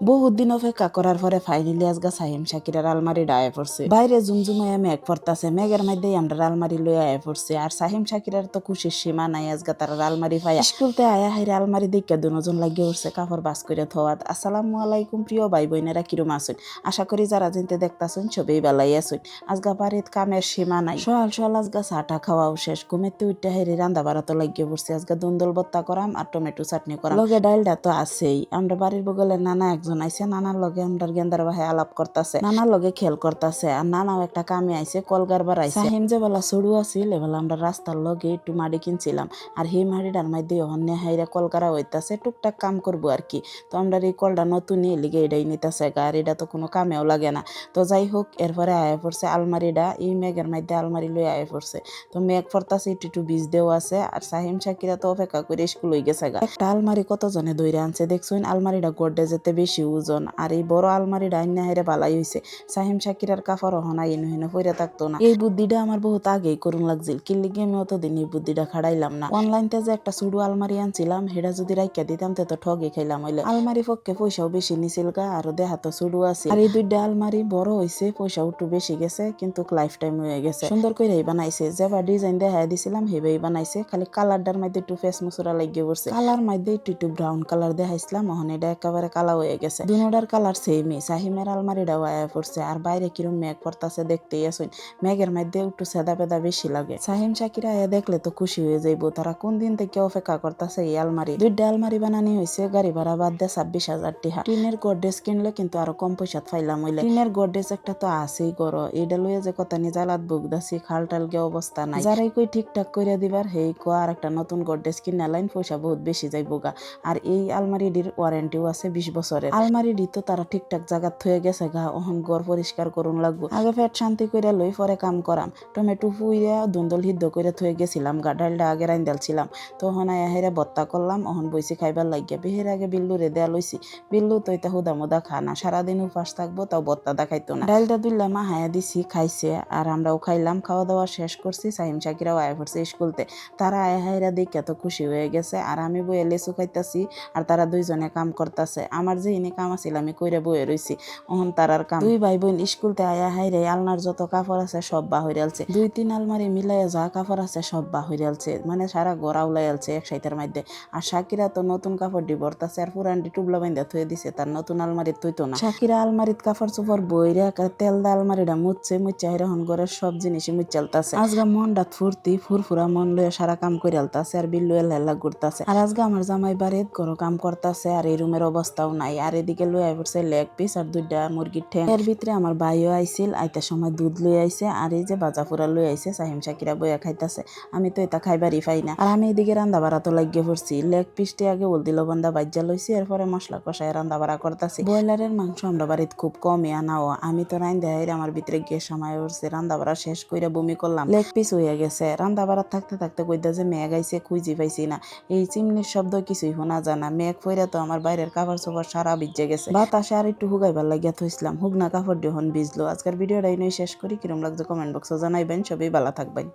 বহুত দিন অপেক্ষা করার পরে ফাইনালি আজগা সাহিম শাকিরার আলমারি আয়া পড়ছে। বাইরে জুমজুমাইয়া মেঘ পড়তাছে, মেঘের মধ্যেই আমরা আলমারি লইয়া আয়া পড়ছে। আর সাহিম শাকিরার তো খুশির সীমা নাই আজগা তার আলমারি পাইয়া। স্কুলতে আয়া হাইরে আলমারি দেখা দুজন লাগিয়ে উঠছে কাপড় বাস করে থওয়াত। আসসালামু আলাইকুম প্রিয় ভাই বোনেরা, কিরম আছেন? আশা করি যারা জিনতে দেখতাছেন সবই বেলাই আছেন। আজগা বাড়িত কামের সীমা নাই। সকাল আজগা চাটা খাওয়াও শেষ, ঘুমেতে উঠতে হাইরে রান্না বাড়া তো লাগিয়ে পড়ছে। আজগা দুন্দল ভর্তা করাম আর টমেটো চাটনি করাম, লগে ডালটা তো আছেই। আমরা বাড়ির বগলে নানা একজন আইছে, নানার লগে আমরা গেন্দার ভাই আলাপ করতেছে, নানার লগে খেল করতেছে। আর নানাও একটা কামে আইছে, কলগার বার আইছে। সাহিম যে বেলা সরু আছিল এবেলা আমরা রাস্তার লগে একটু মাটি কিনছিলাম, আর সেই মাটিটার মধ্যে অন্য হাইরা কলকারা হইতাছে, টুকটাক কাম করবো আর কি। তো আমরা এই কলটা নতুন লিগে এটাই নিতেছে গা, আর এটা তো কোনো কামেও লাগে না। তো যাই হোক, এরপরে আয়া পড়ছে আলমারিটা, এই মেঘের মধ্যে আলমারি লই আয়া পড়ছে। তো মেঘ পড়তাছে, একটু বীজ দেওয়া আছে। আর সাহিম শাকিরা তো অপেক্ষা করে স্কুল হয়ে গেছে গা। একটা আলমারি কতজনে দইরে আনছে দেখছুন, আলমারিটা গড্ডে যেতে বেশি ওজন। আর এই বড় আলমারিটা আইনা হেরে বালাই হইছে। সাহিম শাকিরার কাপড় হনা ইনো হিনো পইরা থাকতো না। এই বুদ্ধিটা আমার বহুত আগেই করুন লাগছিল, কিল্লিগে আমি অতদিন এই বুদ্ধিটা খাড়াইলাম না। অনলাইনতে যে একটা সুডু আলমারি আনছিলাম, সেটা যদি রাইখা দিতাম তো ঠগে খাইলাম হইলে। আলমারি পক্ষে পয়সাও বেশি নিছিল গা, আর দেহা তো সুডু আছে। আর এই দুইটা আলমারি বড় হইছে, পয়সাও একটু বেশি গেছে, কিন্তু লাইফ টাইম হয়ে গেছে। সুন্দর করে বানাইছে, যেবার ডিজাইন দেখাই দিছিলাম হেবেই বানাইছে। খালি কালারটার মধ্যে একটু ফেস মুসুরা লাগিয়ে পড়ছে। কালার মধ্যে একটু ব্রাউন কালার দেখাইছিলাম, ওখানে এটা একেবারে কালা হয়ে গেছে। দুনোটার কালার সেমই। সাহিমের আলমারিটাও আয়া পড়ছে। আর বাইরে কিরম মেঘ পড়তাছে দেখতেই আসুন, মেঘের মধ্যে একটু সেদা পেদা বেশি লাগে। সাহিম শাকিরা আয়া দেখলে তো খুশি হয়ে যাইব, তারা কোন দিন থেকে অপেক্ষা করতেছে এই আলমারি। দুইটা আলমারি বানানি হয়েছে, গাড়ি ভাড়া বাদ দিয়ে 26,000 টাকা। টিনের গডরেজ কিনলে কিন্তু আরো কম পয়সা পাইলাম হইলে। টিনের গডরেজ একটা তো আছেই গড়, এটা লইয়া যে কথা নিয়ে জ্বালাত বুকদাসি, খাল টাল গে অবস্থা নাই। যারাই কই ঠিকঠাক করে দিবার হেই কো আর একটা নতুন গডরেজ কিনা লাইন, পয়সা বহুত বেশি যাইব গা। আর এই আলমারিটির ওয়ারেন্টিও আছে 20 বছরের। আলমারিটি তো তারা ঠিকঠাক জায়গা থয়ে গেছে গা, ওহন ঘর পরিষ্কার করুন লাগবো। আগে পেট শান্তি করে লই পরে কাম করাম। টমেটো ফুইয়া দুন্দল হিদ্ধ করে থয়ে গেছিলাম গা, ডালটা আগে রাইন্দালছিলাম। তখন হেরে ভত্তা করলাম, ওহন বইছি খাইবার লাগিয়া। বিহের আগে বিল্লু রে দেয়া লইছি, বিল্লু তো এটা হুদা মুদা খানা, সারাদিন উপাস থাকবো, তাও ভত্তা দেখাইতো না। ডালটা দুইলা মা হায়া দিছি, খাইছে, আর আমরাও খাইলাম। খাওয়া দাওয়া শেষ করছি, সাহিম শাকিরাও আয়া পড়ছে স্কুলতে। তারা আয়া হাইরা দেখে এত খুশি হয়ে গেছে। আর আমি বইয়ে লেচু খাইতাছি, আর তারা দুইজনে কাম করতেছে। আমার যে ইনি কাম আছিল আমি কইরা বইয়ে রইছি, ওহন তারার কাম। দুই ভাই বোন স্কুলতে আয়া হাইরে আলনার যত কাপড় আছে সব বাহিরালছে। 2-3 আলমারি মিলাইয়া যা কাপড় আছে সব বাহিরালছে, মানে সারা গড়া উলাইয়ালছে এক সাইতের মধ্যে। আর শাকিরা তো নতুন কাপড় ডি ভরতাছে, আর পুরানটি টুবলা বাইন্দা থয়ে দিছে, তার নতুন আলমারি তৈতো না। শাকিরা আলমারিত কাপড় চোপড় বইরা তেল দা আলমারিটা মুচ্ছে হেরহন ঘরের সব জিনিসই মুচ্চালতাছে। আজগা মনটা ফুর্তি ফুরফুরা মন লইয়া সারা কাম করে আলতাছে, আর বিল্লু এল্লা ঘুরতাছে। আর আজকে আমার জামাই বাড়িত গরো কাম করতেছে, আর এই রুমের অবস্থাও নাই। আর এদিকে লই আই পড়ছে লেগ পিস আর দুইটা মুরগির ঠ্যাং। এর ভিতরে আমার ভাইও আইছিল, আইতার সময় দুধ লই আইছে, আর এই যে বাজা ফুরা লই আইছে। সাহিম শাকিরা বইয়া খাইতাছে, আমি তো এটা খাইবারই পাই না। আর আমি এদিকে রান্না বাড়া তো লাগিয়ে পড়ছি। লেগ পিসটি আগে হলদি লবণদা বাজ্যা লইছি, এরপরে মশলা কষায় রান্না বাড়া করতেছি। ব্রয়লারের মাংস আমরা বাড়িতে খুব কমই আনাও। আমি তো রাইন দেয় আমার ভিতরে গিয়ে সময় উঠছে, রান্না বাড়া শেষ করে বমি করলাম, লেগ পিস হইয়া গেছে। রান্না বাড়া থাকতে থাকতে কইতা যে মেঘ আইছে, খুঁজি পাইছি না। এই চিমনির শব্দ কিছুই শোনা যায় না। মেঘ ফইরা তো আমার বাইরের কাপড় চোপড় সারা ভিজে গেছে। বাতাসে আর একটু হুগাইবার লাগিয়া থইছিলাম, হুগনা কাপড় যখন ভিজলো। আজকের ভিডিওটা এই শেষ করি। কিরম লাগছে কমেন্ট বক্সে জানাইবেন। সবাই ভালো থাকবেন।